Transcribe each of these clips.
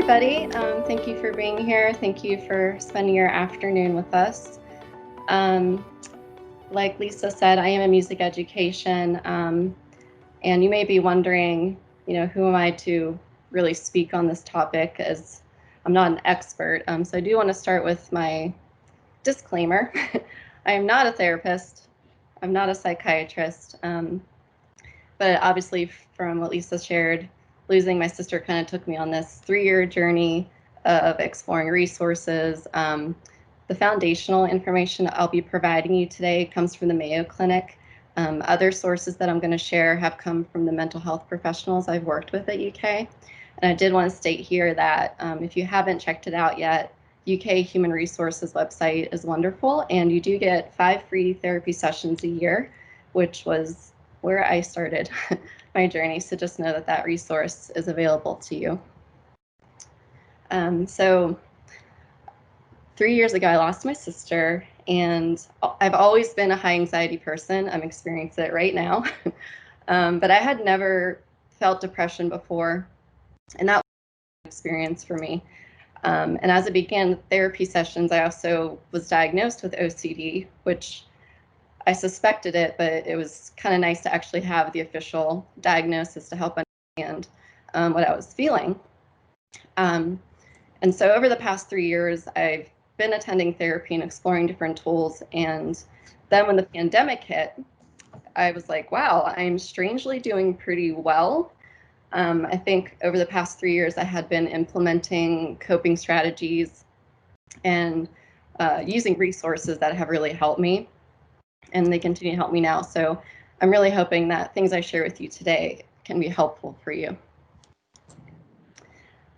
everybody. Thank you for being here. Thank you for spending your afternoon with us. Like Lisa said, I am in music education, and you may be wondering, who am I to really speak on this topic, as I'm not an expert. So I do want to start with my disclaimer. I am not a therapist. I'm not a psychiatrist. But obviously, from what Lisa shared, losing my sister kind of took me on this 3-year journey of exploring resources. The foundational information I'll be providing you today comes from the Mayo Clinic. Other sources that I'm going to share have come from the mental health professionals I've worked with at UK. And I did want to state here that if you haven't checked it out yet, UK Human Resources website is wonderful, and you do get 5 free therapy sessions a year, which was where I started my journey. So just know that that resource is available to you. So 3 years ago, I lost my sister, and I've always been a high anxiety person. I'm experiencing it right now. But I had never felt depression before, and that was an experience for me. And as I began therapy sessions, I also was diagnosed with OCD, which I suspected it, but it was kind of nice to actually have the official diagnosis to help understand what I was feeling. And so over the past 3 years, I've been attending therapy and exploring different tools. And then when the pandemic hit, I was like, wow, I'm strangely doing pretty well. I think over the past 3 years, I had been implementing coping strategies and using resources that have really helped me, and they continue to help me now. So I'm really hoping that things I share with you today can be helpful for you.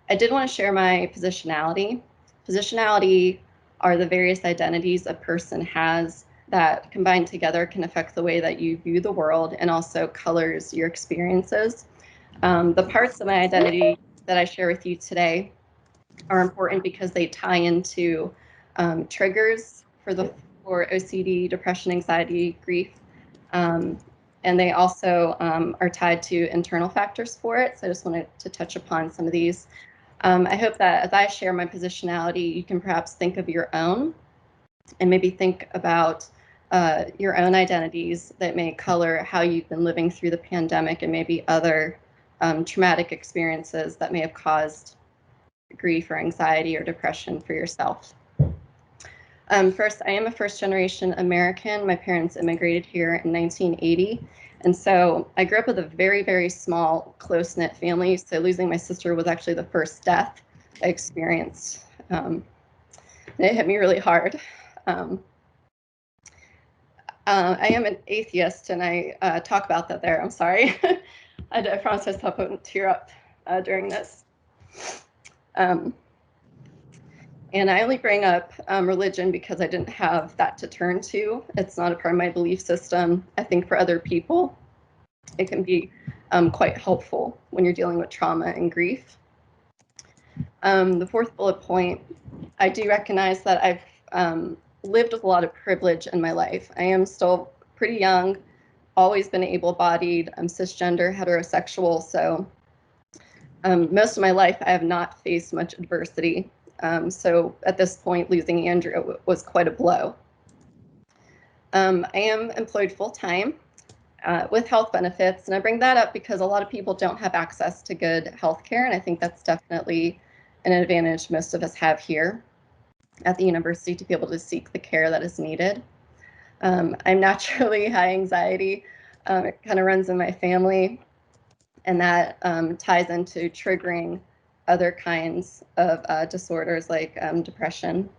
I did want to share my positionality. Positionality are the various identities a person has that combined together can affect the way that you view the world and also colors your experiences. The parts of my identity that I share with you today are important because they tie into triggers for OCD, depression, anxiety, grief, and they also are tied to internal factors for it. So I just wanted to touch upon some of these. I hope that as I share my positionality, you can perhaps think of your own and maybe think about your own identities that may color how you've been living through the pandemic and maybe other traumatic experiences that may have caused grief or anxiety or depression for yourself. First, I am a first-generation American. My parents immigrated here in 1980. And so I grew up with a very, very small, close-knit family. So losing my sister was actually the first death I experienced. And it hit me really hard. I am an atheist, and I talk about that there. I'm sorry. I promise myself I wouldn't tear up during this. And I only bring up religion because I didn't have that to turn to. It's not a part of my belief system. I think for other people, it can be quite helpful when you're dealing with trauma and grief. The fourth bullet point, I do recognize that I've lived with a lot of privilege in my life. I am still pretty young, always been able-bodied. I'm cisgender, heterosexual, so most of my life I have not faced much adversity. So at this point, losing Andrew was quite a blow. I am employed full-time with health benefits, and I bring that up because a lot of people don't have access to good health care, and I think that's definitely an advantage most of us have here at the university to be able to seek the care that is needed. I'm naturally high anxiety. It kind of runs in my family, and that ties into triggering other kinds of disorders like depression.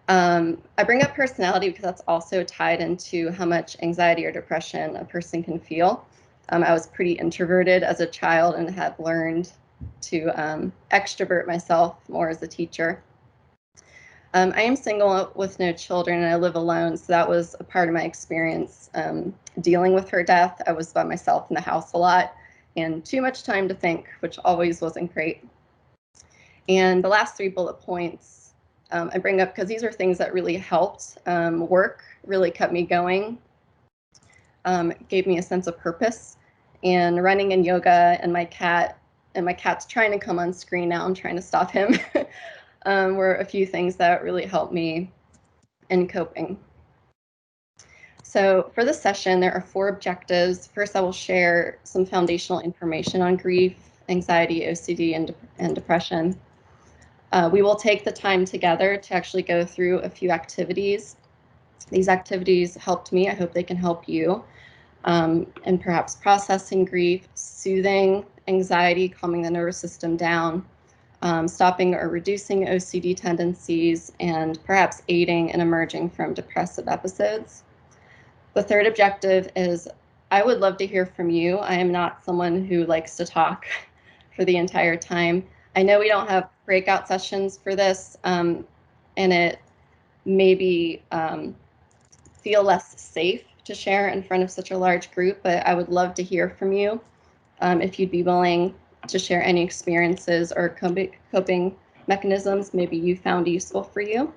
I bring up personality because that's also tied into how much anxiety or depression a person can feel. I was pretty introverted as a child and have learned to extrovert myself more as a teacher. I am single with no children, and I live alone, so that was a part of my experience dealing with her death. I was by myself in the house a lot and too much time to think, which always wasn't great. And the last 3 bullet points I bring up because these are things that really helped. Work really kept me going, gave me a sense of purpose, and running and yoga and my cat and my cat's trying to come on screen now. I'm trying to stop him. Were a few things that really helped me in coping. So for this session, there are 4 objectives. First, I will share some foundational information on grief, anxiety, OCD, and depression. We will take the time together to actually go through a few activities. These activities helped me. I hope they can help you. And perhaps processing grief, soothing anxiety, calming the nervous system down, stopping or reducing OCD tendencies, and perhaps aiding in emerging from depressive episodes. The third objective is I would love to hear from you. I am not someone who likes to talk for the entire time. I know we don't have breakout sessions for this, and it maybe feel less safe to share in front of such a large group, but I would love to hear from you if you'd be willing to share any experiences or coping mechanisms maybe you found useful for you.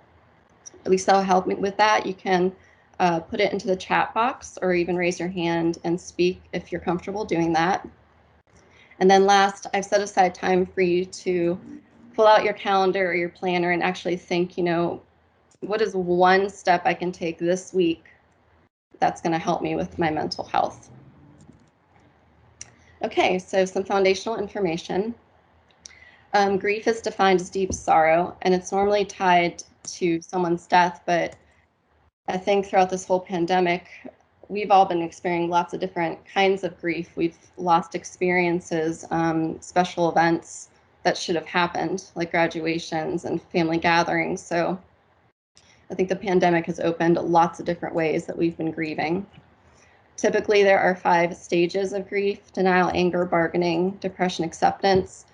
At least that'll help me with that. You can put it into the chat box or even raise your hand and speak if you're comfortable doing that. And then last, I've set aside time for you to pull out your calendar or your planner and actually think, what is one step I can take this week that's going to help me with my mental health? Okay, so some foundational information. Grief is defined as deep sorrow, and it's normally tied to someone's death, but I think throughout this whole pandemic, we've all been experiencing lots of different kinds of grief. We've lost experiences, special events that should have happened, like graduations and family gatherings. So I think the pandemic has opened lots of different ways that we've been grieving. Typically, there are 5 stages of grief: denial, anger, bargaining, depression, acceptance.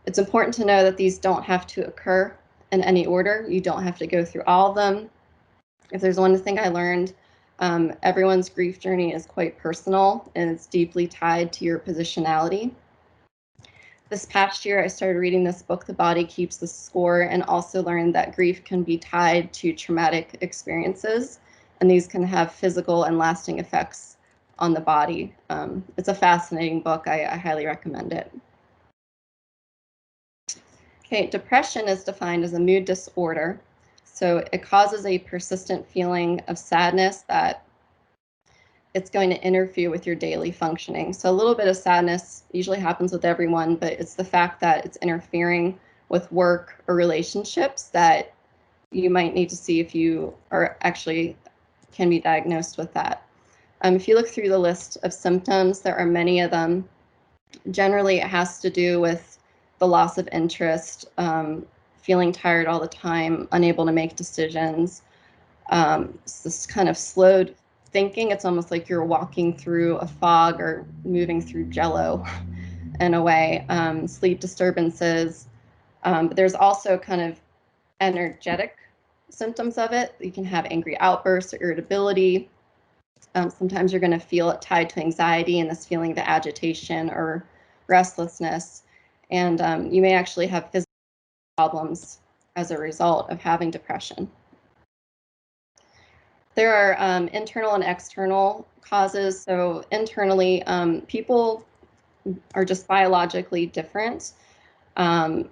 It's important to know that these don't have to occur in any order. You don't have to go through all of them. If there's one thing I learned, everyone's grief journey is quite personal and it's deeply tied to your positionality. This past year, I started reading this book, The Body Keeps the Score, and also learned that grief can be tied to traumatic experiences, and these can have physical and lasting effects on the body. It's a fascinating book. I highly recommend it. Okay, depression is defined as a mood disorder. So it causes a persistent feeling of sadness that it's going to interfere with your daily functioning. So a little bit of sadness usually happens with everyone, but it's the fact that it's interfering with work or relationships that you might need to see if you are actually can be diagnosed with that. If you look through the list of symptoms, there are many of them. Generally, it has to do with the loss of interest, feeling tired all the time, unable to make decisions. It's this kind of slowed thinking. It's almost like you're walking through a fog or moving through jello in a way. Sleep disturbances. But there's also kind of energetic symptoms of it. You can have angry outbursts or irritability. Sometimes you're going to feel it tied to anxiety and this feeling of agitation or restlessness. And you may actually have physical problems as a result of having depression. There are internal and external causes. So internally, people are just biologically different.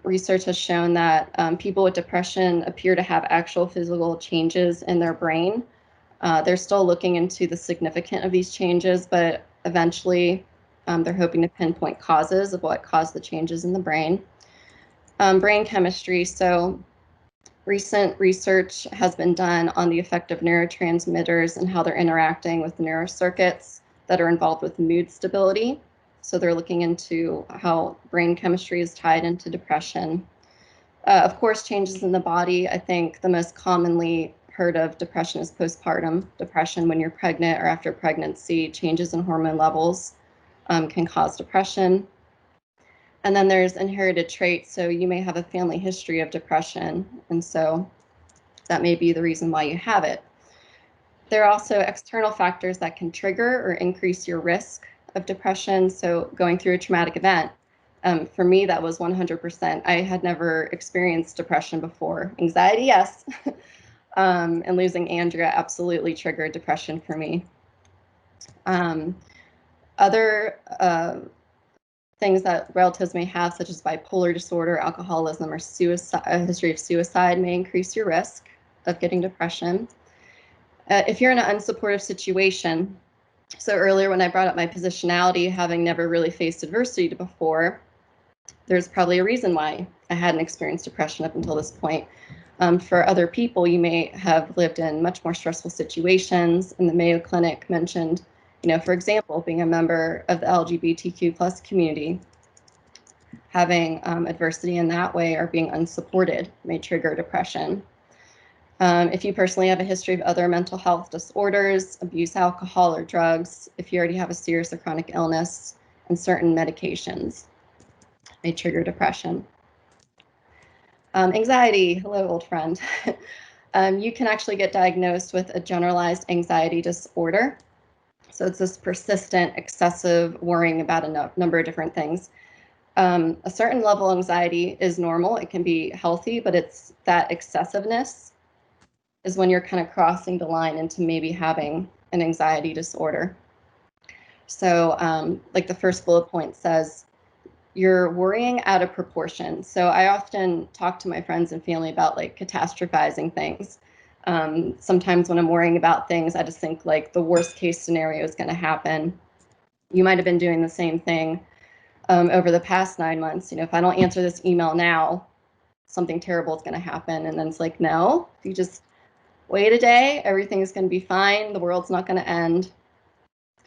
Research has shown that people with depression appear to have actual physical changes in their brain. They're still looking into the significance of these changes, but eventually they're hoping to pinpoint causes of what caused the changes in the brain. Brain chemistry. So recent research has been done on the effect of neurotransmitters and how they're interacting with neurocircuits that are involved with mood stability. So they're looking into how brain chemistry is tied into depression. Of course, changes in the body. I think the most commonly heard of depression is postpartum depression. When you're pregnant or after pregnancy, changes in hormone levels can cause depression. And then there's inherited traits. So you may have a family history of depression, and so that may be the reason why you have it. There are also external factors that can trigger or increase your risk of depression. So going through a traumatic event. For me, that was 100%. I had never experienced depression before. Anxiety, yes. And losing Andrea absolutely triggered depression for me. Other things that relatives may have, such as bipolar disorder, alcoholism, or suicide, a history of suicide, may increase your risk of getting depression. If you're in an unsupportive situation, so earlier when I brought up my positionality, having never really faced adversity before, there's probably a reason why I hadn't experienced depression up until this point. For other people, you may have lived in much more stressful situations. And the Mayo Clinic mentioned, for example, being a member of the LGBTQ plus community, having adversity in that way or being unsupported may trigger depression. If you personally have a history of other mental health disorders, abuse alcohol or drugs, if you already have a serious or chronic illness, and certain medications may trigger depression. Anxiety, hello, old friend. You can actually get diagnosed with a generalized anxiety disorder. So it's this persistent, excessive worrying about a number of different things. A certain level of anxiety is normal. It can be healthy, but it's that excessiveness is when you're kind of crossing the line into maybe having an anxiety disorder. So like the first bullet point says, you're worrying out of proportion. So I often talk to my friends and family about like catastrophizing things. Sometimes when I'm worrying about things, I just think like the worst case scenario is going to happen. You might have been doing the same thing over the past 9 months. If I don't answer this email now, something terrible is going to happen. And then it's like, no, if you just wait a day, everything's going to be fine. The world's not going to end.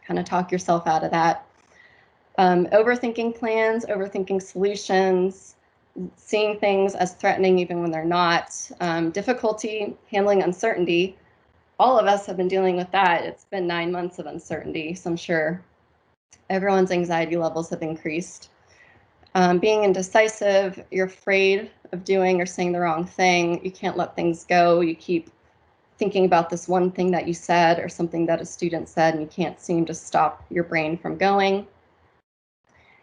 Kind of talk yourself out of that. Overthinking plans, overthinking solutions, seeing things as threatening even when they're not, difficulty handling uncertainty. All of us have been dealing with that. It's been 9 months of uncertainty, so I'm sure everyone's anxiety levels have increased. Being indecisive, you're afraid of doing or saying the wrong thing. You can't let things go. You keep thinking about this one thing that you said or something that a student said, and you can't seem to stop your brain from going.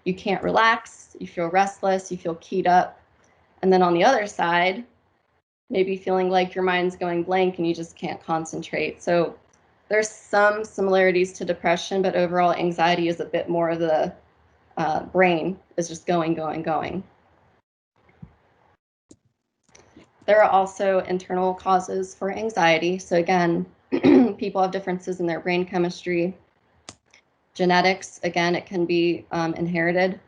You can't relax, you feel restless, you feel keyed up. And then on the other side, maybe feeling like your mind's going blank and you just can't concentrate. So there's some similarities to depression, but overall anxiety is a bit more of the brain is just going. There are also internal causes for anxiety. So again, people have differences in their brain chemistry. Genetics, again, it can be inherited.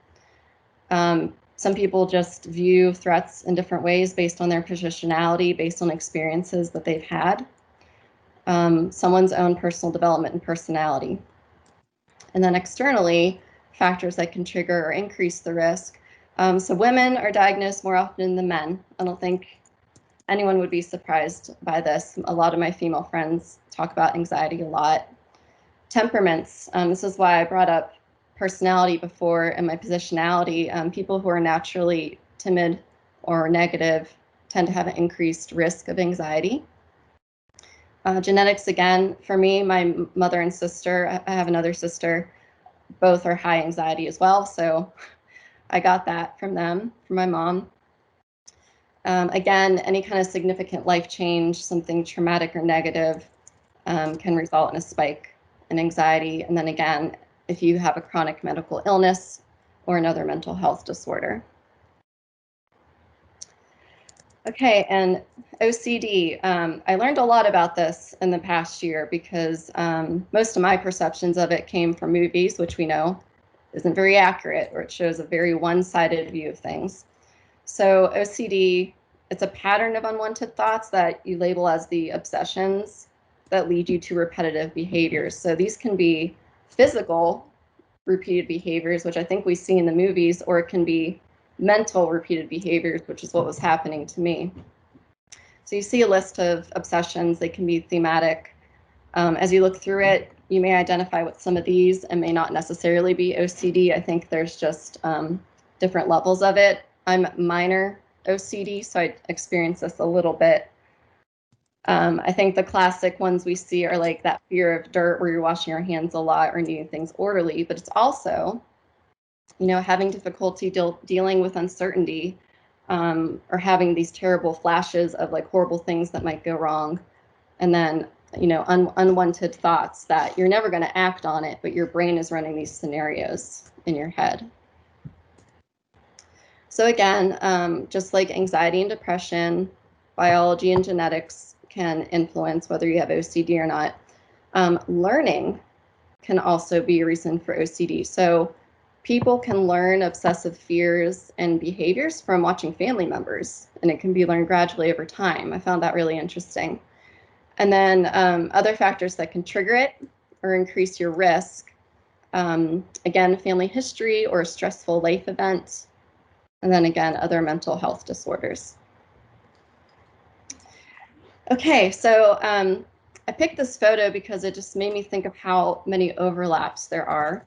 Some people just view threats in different ways based on their positionality, based on experiences that they've had. Someone's own personal development and personality. And then externally, factors that can trigger or increase the risk. So women are diagnosed more often than men. I don't think anyone would be surprised by this. A lot of my female friends talk about anxiety a lot. Temperaments, this is why I brought up personality before and my positionality. People who are naturally timid or negative tend to have an increased risk of anxiety. Genetics, again, for me, my mother and sister, I have another sister, both are high anxiety as well. So I got that from them, from my mom. Again, any kind of significant life change, something traumatic or negative, can result in a spike in anxiety. And then again, if you have a chronic medical illness or another mental health disorder. Okay, and OCD. I learned a lot about this in the past year because most of my perceptions of it came from movies, which we know isn't very accurate, or it shows a very one-sided view of things. So OCD, it's a pattern of unwanted thoughts that you label as the obsessions that lead you to repetitive behaviors. So these can be physical repeated behaviors, which I think we see in the movies, or it can be mental repeated behaviors, which is what was happening to me. So you see a list of obsessions. They can be thematic. As you look through it, you may identify with some of these and may not necessarily be OCD. I think there's just different levels of it. I'm minor OCD, so I experience this a little bit. I think the classic ones we see are like that fear of dirt, where you're washing your hands a lot or needing things orderly, but it's also, having difficulty dealing with uncertainty, or having these terrible flashes of like horrible things that might go wrong. And then, unwanted thoughts that you're never going to act on it, but your brain is running these scenarios in your head. So again, just like anxiety and depression, biology and genetics can influence whether you have OCD or not. Learning can also be a reason for OCD. So people can learn obsessive fears and behaviors from watching family members, and it can be learned gradually over time. I found that really interesting. And then other factors that can trigger it or increase your risk. Again, family history or a stressful life event. And then again, other mental health disorders. Okay, so I picked this photo because it just made me think of how many overlaps there are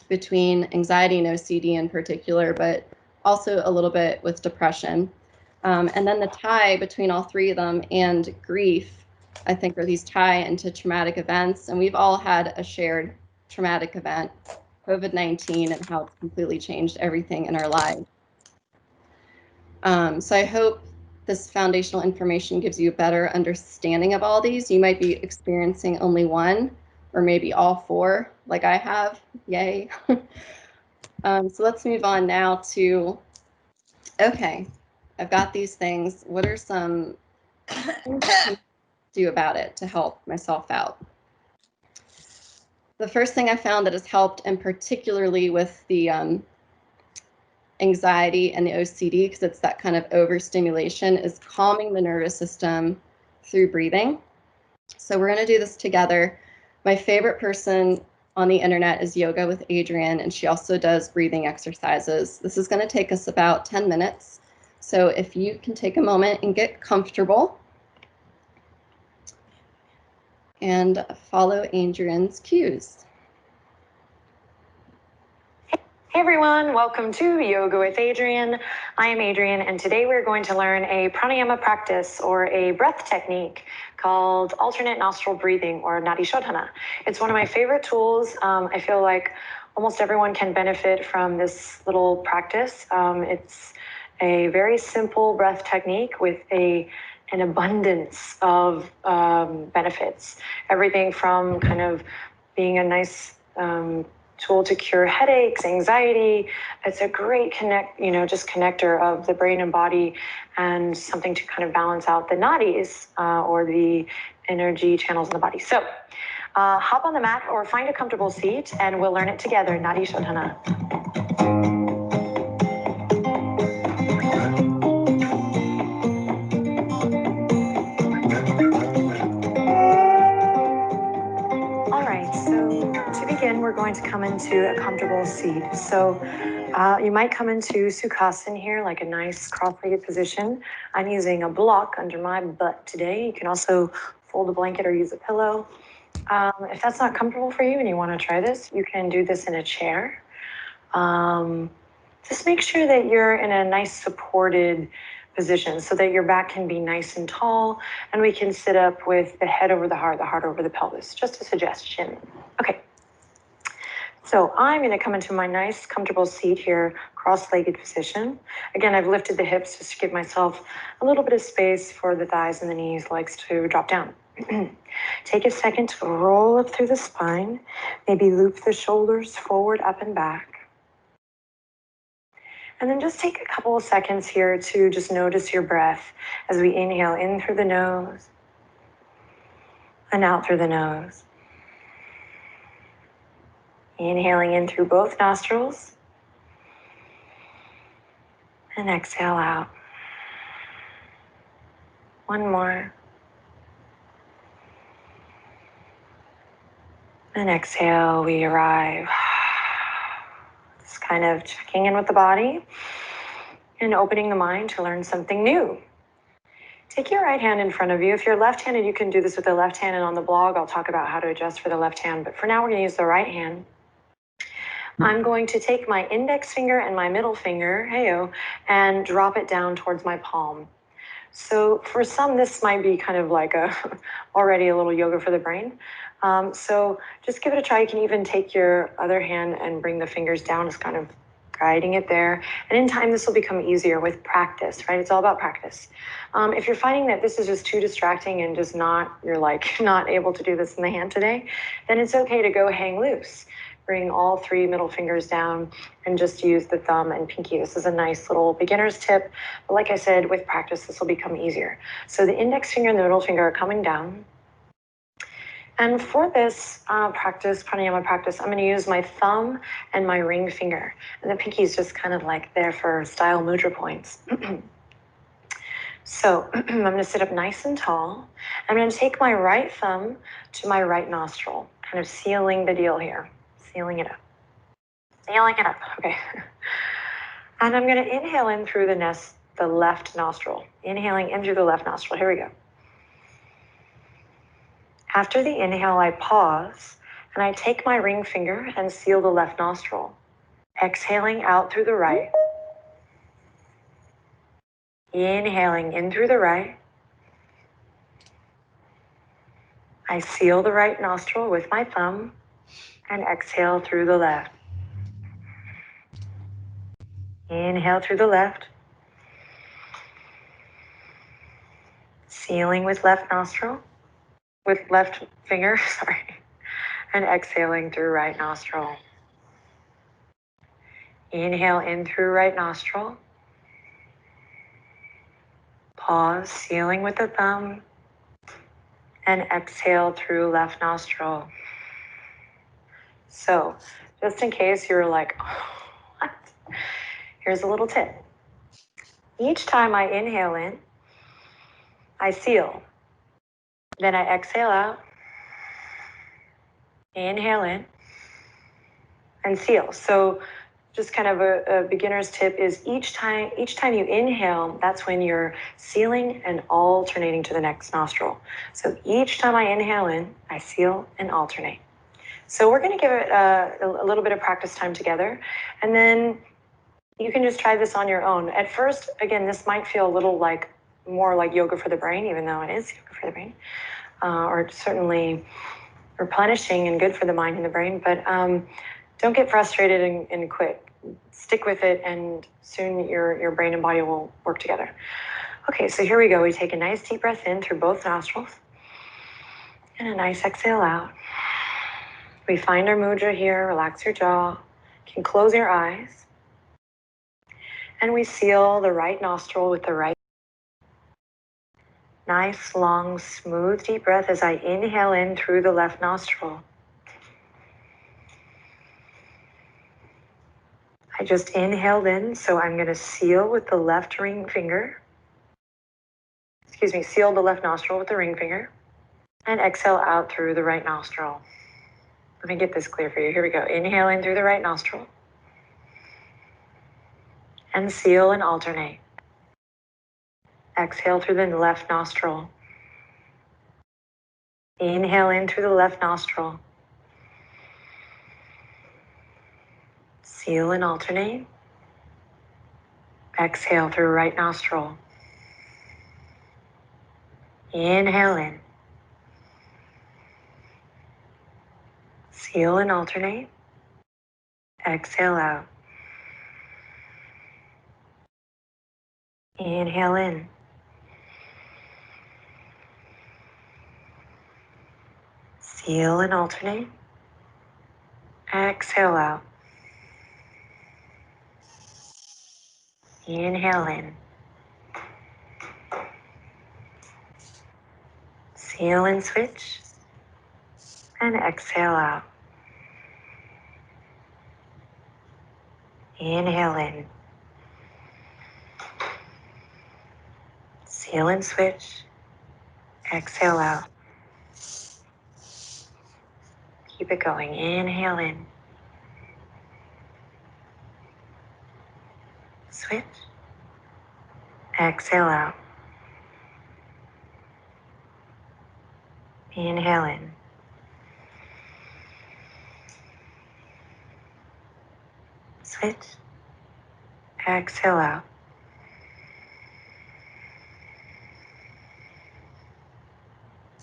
between anxiety and OCD in particular, but also a little bit with depression. And then the tie between all three of them and grief, I think, are these tie into traumatic events. And we've all had a shared traumatic event, COVID-19, and how it's completely changed everything in our lives. So I hope this foundational information gives you a better understanding of all these. You might be experiencing only one or maybe all four, like I have. Yay. So let's move on now to, okay, I've got these things. What are some things I can do about it to help myself out? The first thing I found that has helped, and particularly with the anxiety and the OCD, because it's that kind of overstimulation, is calming the nervous system through breathing. So we're going to do this together. My favorite person on the internet is Yoga with Adriene, and she also does breathing exercises. This is going to take us about 10 minutes. So if you can take a moment and get comfortable and follow Adriene's cues. Hey everyone, welcome to Yoga with Adriene. I am Adriene, and today we're going to learn a pranayama practice or a breath technique called alternate nostril breathing or nadi shodhana. It's one of my favorite tools. I feel like almost everyone can benefit from this little practice. It's a very simple breath technique with an abundance of benefits. Everything from kind of being a nice tool to cure headaches, anxiety. It's a great connector of the brain and body, and something to kind of balance out the nadis or the energy channels in the body. So hop on the mat or find a comfortable seat and we'll learn it together. Nadi Shodhana. We're going to come into a comfortable seat. So you might come into Sukhasana here, like a nice cross-legged position. I'm using a block under my butt today. You can also fold a blanket or use a pillow. If that's not comfortable for you and you want to try this, you can do this in a chair. Just make sure that you're in a nice supported position so that your back can be nice and tall, and we can sit up with the head over the heart over the pelvis. Just a suggestion. Okay. So I'm going to come into my nice, comfortable seat here, cross-legged position. Again, I've lifted the hips just to give myself a little bit of space for the thighs and the knees, legs to drop down. Take a second to roll up through the spine. Maybe loop the shoulders forward, up and back. And then just take a couple of seconds here to just notice your breath as we inhale in through the nose and out through the nose. Inhaling in through both nostrils and exhale out. One more. And exhale, we arrive. Just kind of checking in with the body and opening the mind to learn something new. Take your right hand in front of you. If you're left-handed, you can do this with the left hand, and on the blog, I'll talk about how to adjust for the left hand. But for now, we're going to use the right hand. I'm going to take my index finger and my middle finger, heyo, and drop it down towards my palm. So for some, this might be kind of like already a little yoga for the brain. So just give it a try. You can even take your other hand and bring the fingers down, just kind of guiding it there. And in time, this will become easier with practice, right? It's all about practice. If you're finding that this is just too distracting and just you're like not able to do this in the hand today, then it's okay to go hang loose. bring all 3 middle fingers down and just use the thumb and pinky. This is a nice little beginner's tip. But like I said, with practice, this will become easier. So the index finger and the middle finger are coming down. And for this practice, pranayama practice, I'm going to use my thumb and my ring finger. And the pinky is just kind of like there for style mudra points. So I'm going to sit up nice and tall. I'm going to take my right thumb to my right nostril, kind of sealing the deal here. Sealing it up. Sealing it up. Okay. And I'm going to inhale in through the left nostril. Inhaling in through the left nostril. Here we go. After the inhale, I pause and I take my ring finger and seal the left nostril. Exhaling out through the right. Inhaling in through the right. I seal the right nostril with my thumb and exhale through the left. Inhale through the left. Sealing with left nostril, with left finger, sorry. And exhaling through right nostril. Inhale in through right nostril. Pause, sealing with the thumb. And exhale through left nostril. So, just in case you're like, what? Here's a little tip. Each time I inhale in, I seal. Then I exhale out. Inhale in. And seal. So just kind of a beginner's tip is each time you inhale, that's when you're sealing and alternating to the next nostril. So each time I inhale in, I seal and alternate. So we're going to give it a little bit of practice time together, and then you can just try this on your own. At first, again, this might feel a little like more like yoga for the brain, even though it is yoga for the brain, or certainly replenishing and good for the mind and the brain. But don't get frustrated and quit. Stick with it, and soon your brain and body will work together. Okay, so here we go. We take a nice deep breath in through both nostrils and a nice exhale out. We find our mudra here. Relax your jaw. You can close your eyes. And we seal the right nostril with the right. Nice, long, smooth, deep breath as I inhale in through the left nostril. I just inhaled in, so I'm going to seal with the left ring finger. Seal the left nostril with the ring finger. And exhale out through the right nostril. Let me get this clear for you. Here we go. Inhale in through the right nostril. And seal and alternate. Exhale through the left nostril. Inhale in through the left nostril. Seal and alternate. Exhale through right nostril. Inhale in. Seal and alternate. Exhale out. Inhale in. Seal and alternate. Exhale out. Inhale in. Seal and switch. And exhale out. Inhale in. Seal and switch. Exhale out. Keep it going. Inhale in. Switch. Exhale out. Inhale in. Switch. Exhale out.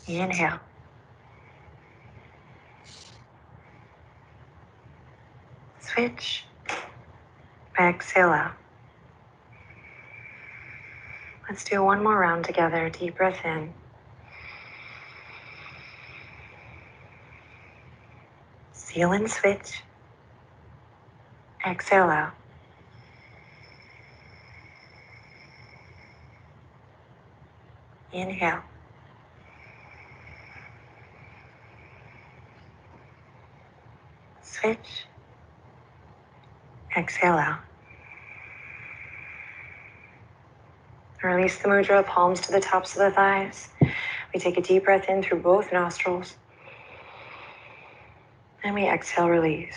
Inhale. Switch. Exhale out. Let's do one more round together. Deep breath in. Seal and switch. Exhale out. Inhale. Switch. Exhale out. Release the mudra, palms to the tops of the thighs. We take a deep breath in through both nostrils. And we exhale, release.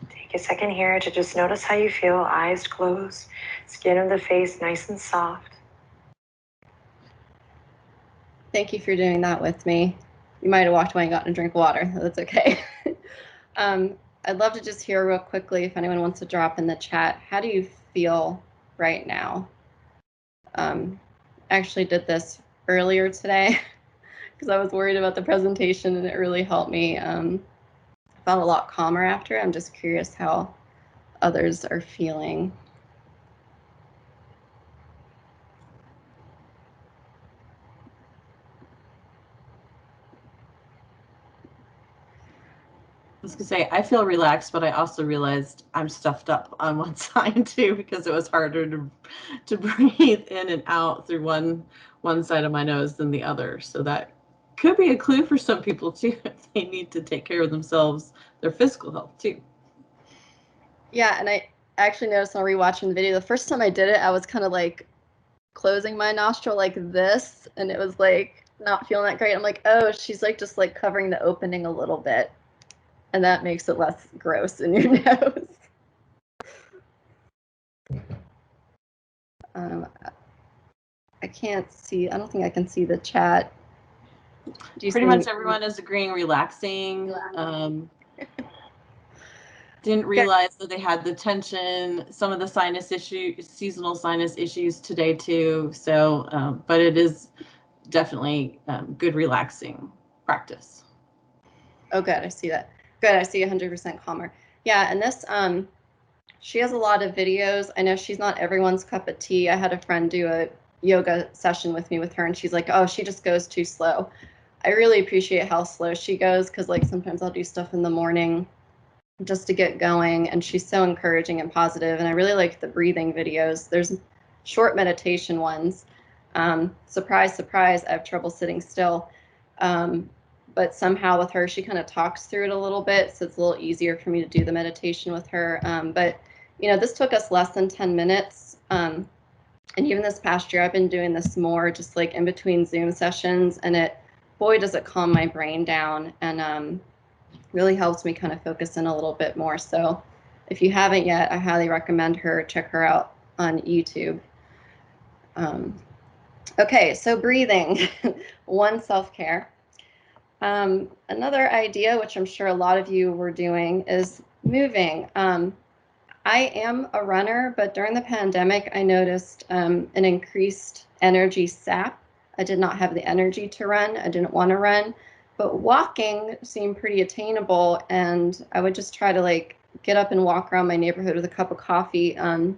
Take a second here to just notice how you feel. Eyes closed, skin of the face nice and soft. Thank you for doing that with me. You might have walked away and gotten a drink of water. That's okay. I'd love to just hear real quickly if anyone wants to drop in the chat. How do you feel right now? I actually did this earlier today because I was worried about the presentation, and it really helped me. I felt a lot calmer after. I'm just curious how others are feeling. I was gonna say, I feel relaxed, but I also realized I'm stuffed up on one side too, because it was harder to breathe in and out through one side of my nose than the other. So that could be a clue for some people too, if they need to take care of themselves, their physical health too. Yeah, and I actually noticed while rewatching the video, the first time I did it, I was kind of like closing my nostril like this, and it was like not feeling that great. I'm like, oh, she's like just like covering the opening a little bit, and that makes it less gross in your nose. I can't see. I don't think I can see the chat. Pretty much everyone is agreeing relaxing. Didn't realize that they had the tension, some of the sinus issues, seasonal sinus issues today too. So, but it is definitely good relaxing practice. Oh, good. I see that. Good. I see 100% calmer. Yeah, and this, she has a lot of videos. I know she's not everyone's cup of tea. I had a friend do a yoga session with me with her, and she's like, oh, she just goes too slow. I really appreciate how slow she goes, because like sometimes I'll do stuff in the morning just to get going, and she's so encouraging and positive. And I really like the breathing videos. There's short meditation ones. Surprise, surprise, I have trouble sitting still. But somehow with her, she kind of talks through it a little bit, so it's a little easier for me to do the meditation with her. But you know, this took us less than 10 minutes. And even this past year, I've been doing this more just like in between Zoom sessions, and it, boy, does it calm my brain down, and really helps me kind of focus in a little bit more. So if you haven't yet, I highly recommend her. Check her out on YouTube. Okay, so breathing, one self-care. Another idea, which I'm sure a lot of you were doing, is moving. I am a runner, but during the pandemic, I noticed an increased energy sap. I did not have the energy to run. I didn't want to run, but walking seemed pretty attainable, and I would just try to like get up and walk around my neighborhood with a cup of coffee. And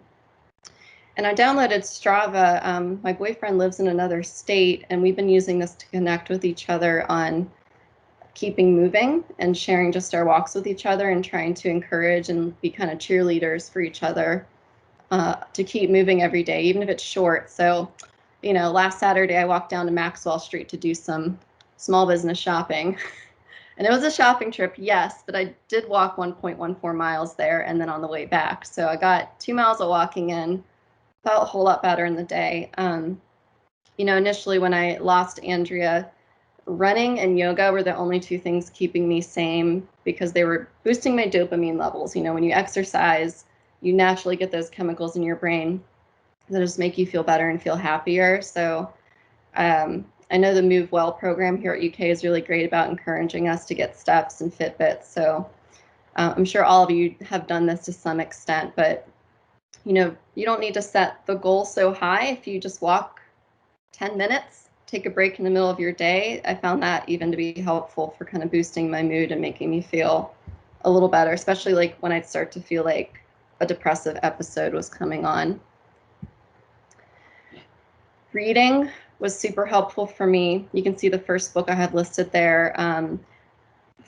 I downloaded Strava. My boyfriend lives in another state, and we've been using this to connect with each other on keeping moving and sharing just our walks with each other, and trying to encourage and be kind of cheerleaders for each other to keep moving every day, even if it's short. So, you know, last Saturday I walked down to Maxwell Street to do some small business shopping. And it was a shopping trip, yes, but I did walk 1.14 miles there and then on the way back. So I got 2 miles of walking in, felt a whole lot better in the day. You know, initially when I lost Andrea, running and yoga were the only two things keeping me sane, because they were boosting my dopamine levels. You know, when you exercise, you naturally get those chemicals in your brain that just make you feel better and feel happier. So I know the Move Well program here at UK is really great about encouraging us to get steps and Fitbits. So I'm sure all of you have done this to some extent, but you know, you don't need to set the goal so high. If you just walk 10 minutes, take a break in the middle of your day, I found that even to be helpful for kind of boosting my mood and making me feel a little better, especially like when I'd start to feel like a depressive episode was coming on. Reading was super helpful for me. You can see the first book I had listed there.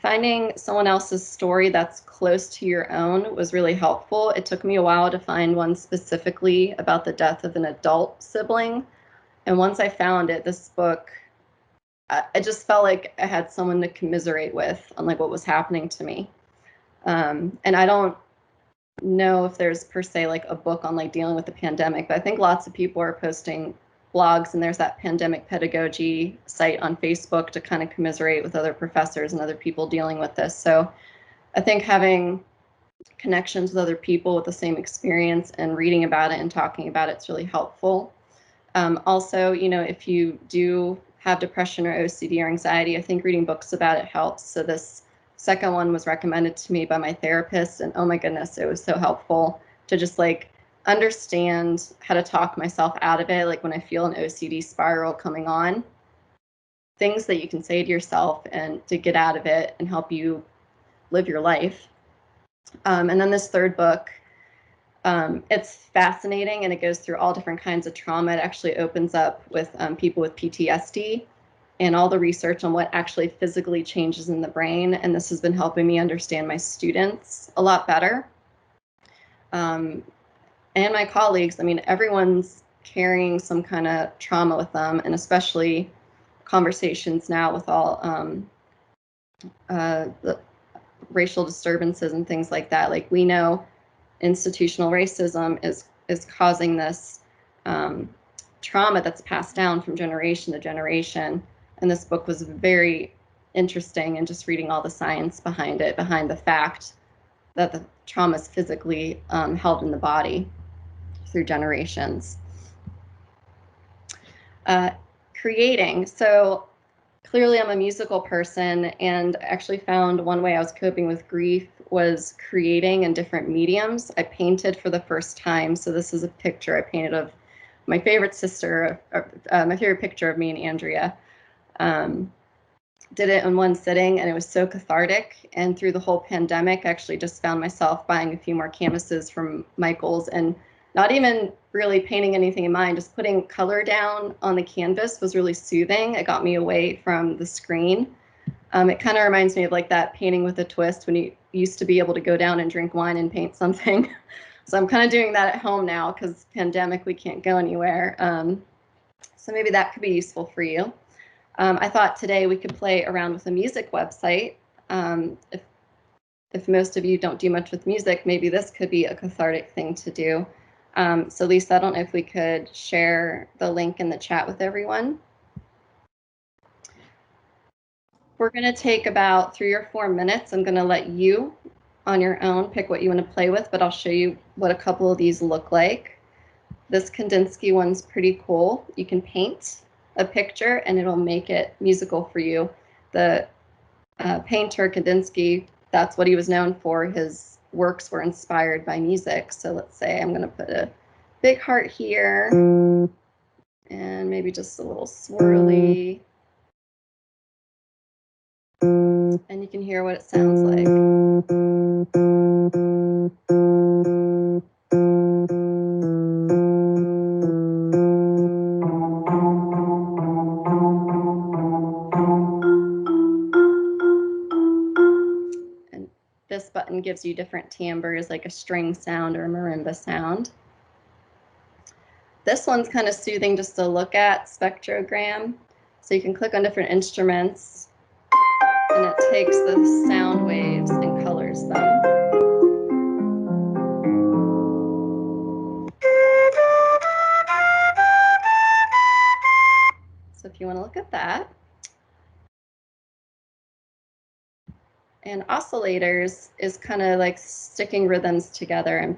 Finding someone else's story that's close to your own was really helpful. It took me a while to find one specifically about the death of an adult sibling. And once I found it, this book, I just felt like I had someone to commiserate with on like what was happening to me. And I don't know if there's per se like a book on like dealing with the pandemic, but I think lots of people are posting blogs, and there's that pandemic pedagogy site on Facebook to kind of commiserate with other professors and other people dealing with this. So I think having connections with other people with the same experience and reading about it and talking about it's really helpful. Also, you know, if you do have depression or OCD or anxiety, I think reading books about it helps. So this second one was recommended to me by my therapist, and oh my goodness, it was so helpful to just like understand how to talk myself out of it. Like when I feel an OCD spiral coming on, things that you can say to yourself and to get out of it and help you live your life. And then this third book, it's fascinating, and it goes through all different kinds of trauma. It actually opens up with people with PTSD and all the research on what actually physically changes in the brain. And this has been helping me understand my students a lot better. And my colleagues. I mean, everyone's carrying some kind of trauma with them, and especially conversations now with all the racial disturbances and things like that. Like we know institutional racism is causing this trauma that's passed down from generation to generation. And this book was very interesting, and just reading all the science behind it, behind the fact that the trauma is physically held in the body through generations. Creating. So clearly I'm a musical person, and actually found one way I was coping with grief was creating in different mediums. I painted for the first time. So this is a picture I painted of my favorite sister, my favorite picture of me and Andrea. Did it in one sitting, and it was so cathartic. And through the whole pandemic, I actually just found myself buying a few more canvases from Michael's, and not even really painting anything in mind, just putting color down on the canvas was really soothing. It got me away from the screen. It kind of reminds me of like that painting with a twist when you used to be able to go down and drink wine and paint something. So I'm kind of doing that at home now because pandemic, we can't go anywhere. So maybe that could be useful for you. I thought today we could play around with a music website. If most of you don't do much with music, maybe this could be a cathartic thing to do. So Lisa, I don't know if we could share the link in the chat with everyone. We're going to take about 3 or 4 minutes. I'm going to let you on your own pick what you want to play with, but I'll show you what a couple of these look like. This Kandinsky one's pretty cool. You can paint a picture and it'll make it musical for you. The painter Kandinsky, that's what he was known for. His works were inspired by music. So let's say I'm going to put a big heart here and maybe just a little swirly. And you can hear what it sounds like. And this button gives you different timbres, like a string sound or a marimba sound. This one's kind of soothing just to look at, spectrogram. So you can click on different instruments, and it takes the sound waves and colors them. So if you want to look at that. And oscillators is kind of like sticking rhythms together and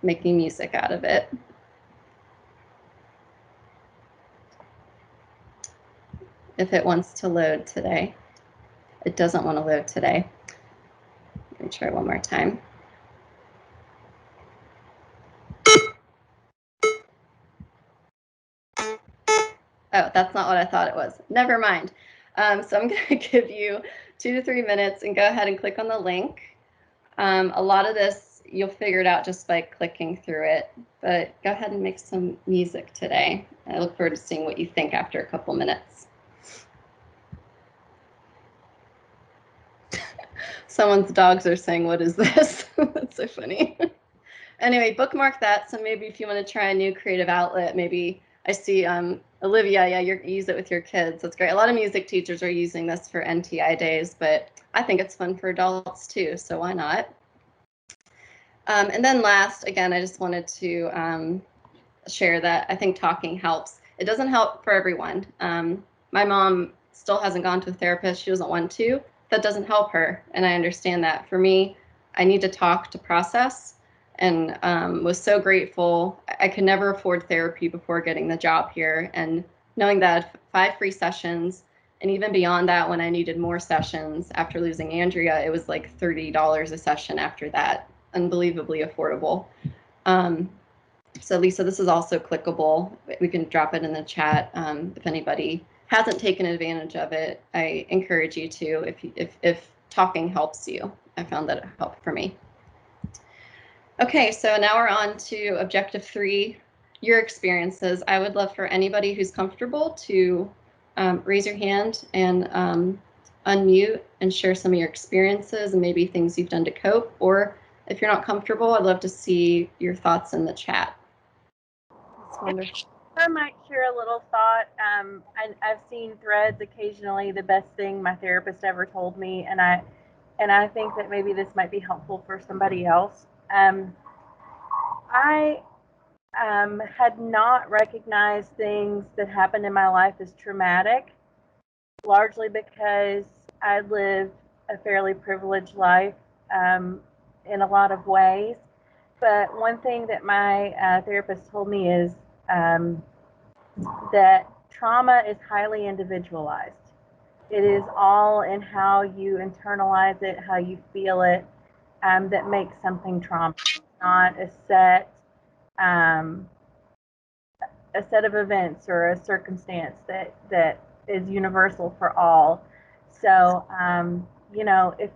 making music out of it. If it wants to load today. It doesn't want to load today. Let me try one more time. Oh, that's not what I thought it was. Never mind. So I'm going to give you 2 to 3 minutes and go ahead and click on the link. A lot of this, you'll figure it out just by clicking through it. But go ahead and make some music today. I look forward to seeing what you think after a couple minutes. Someone's dogs are saying, "What is this?" That's so funny. Anyway, bookmark that. So maybe if you want to try a new creative outlet, maybe I see Olivia, yeah, you use it with your kids. That's great. A lot of music teachers are using this for NTI days, but I think it's fun for adults too, so why not? And then last, again, I just wanted to share that I think talking helps. It doesn't help for everyone. My mom still hasn't gone to a therapist. She doesn't want to. That doesn't help her, and I understand that. For me, I need to talk to process, and was so grateful. I could never afford therapy before getting the job here, and knowing that 5 free sessions, and even beyond that, when I needed more sessions after losing Andrea, it was like $30 a session after that. Unbelievably affordable. So Lisa, this is also clickable. We can drop it in the chat if anybody hasn't taken advantage of it. I encourage you to, if talking helps you. I found that it helped for me. Okay, so now we're on to objective 3, your experiences. I would love for anybody who's comfortable to raise your hand and unmute and share some of your experiences and maybe things you've done to cope. Or if you're not comfortable, I'd love to see your thoughts in the chat. That's wonderful. I might share a little thought. I've seen threads occasionally, the best thing my therapist ever told me, and I think that maybe this might be helpful for somebody else. I had not recognized things that happened in my life as traumatic, largely because I lived a fairly privileged life in a lot of ways. But one thing that my therapist told me is that trauma is highly individualized. It is all in how you internalize it, how you feel it, that makes something trauma. It's not a set of events or a circumstance that is universal for all. So, you know, if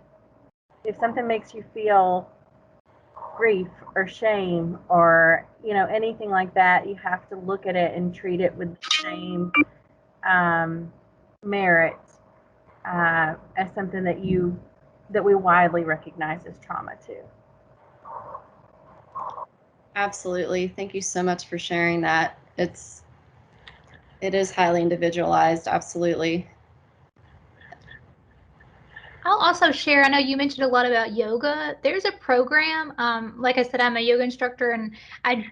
something makes you feel grief or shame or, you know, anything like that, you have to look at it and treat it with the same merit as something that we widely recognize as trauma too. Absolutely. Thank you so much for sharing that. It is highly individualized. Absolutely. I'll also share, I know you mentioned a lot about yoga. There's a program, like I said, I'm a yoga instructor, and I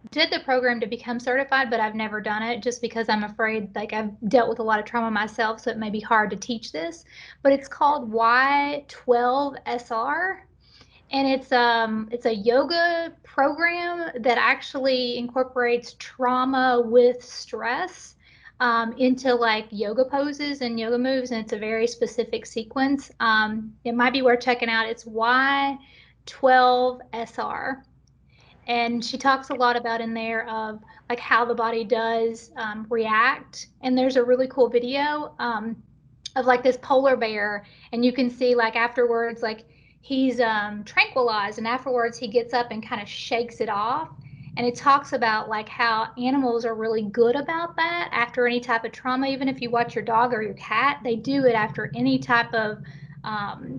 did the program to become certified, but I've never done it just because I'm afraid, like I've dealt with a lot of trauma myself, so it may be hard to teach this, but it's called Y12SR. And it's a yoga program that actually incorporates trauma with stress into like yoga poses and yoga moves, and it's a very specific sequence. It might be worth checking out. It's Y12SR. And she talks a lot about in there of like how the body does react. And there's a really cool video of like this polar bear, and you can see like afterwards, like he's tranquilized, and afterwards he gets up and kind of shakes it off. And it talks about like how animals are really good about that after any type of trauma. Even if you watch your dog or your cat, they do it after any type of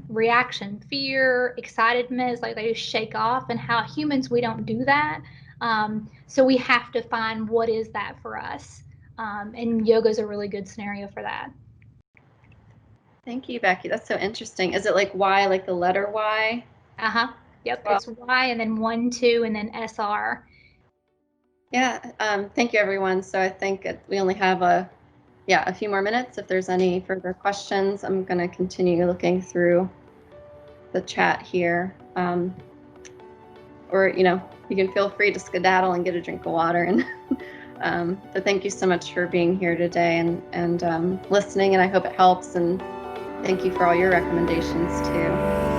reaction, fear, excitedness, like they just shake off. And how humans, we don't do that. So we have to find what is that for us. And yoga is a really good scenario for that. Thank you, Becky. That's so interesting. Is it like Y, like the letter Y? Yep. Well, it's Y and then 1, 2, and then SR. Yeah. Thank you, everyone. So I think we only have a few more minutes. If there's any further questions, I'm going to continue looking through the chat here. Or, you know, you can feel free to skedaddle and get a drink of water. And but thank you so much for being here today and listening. And I hope it helps. And thank you for all your recommendations too.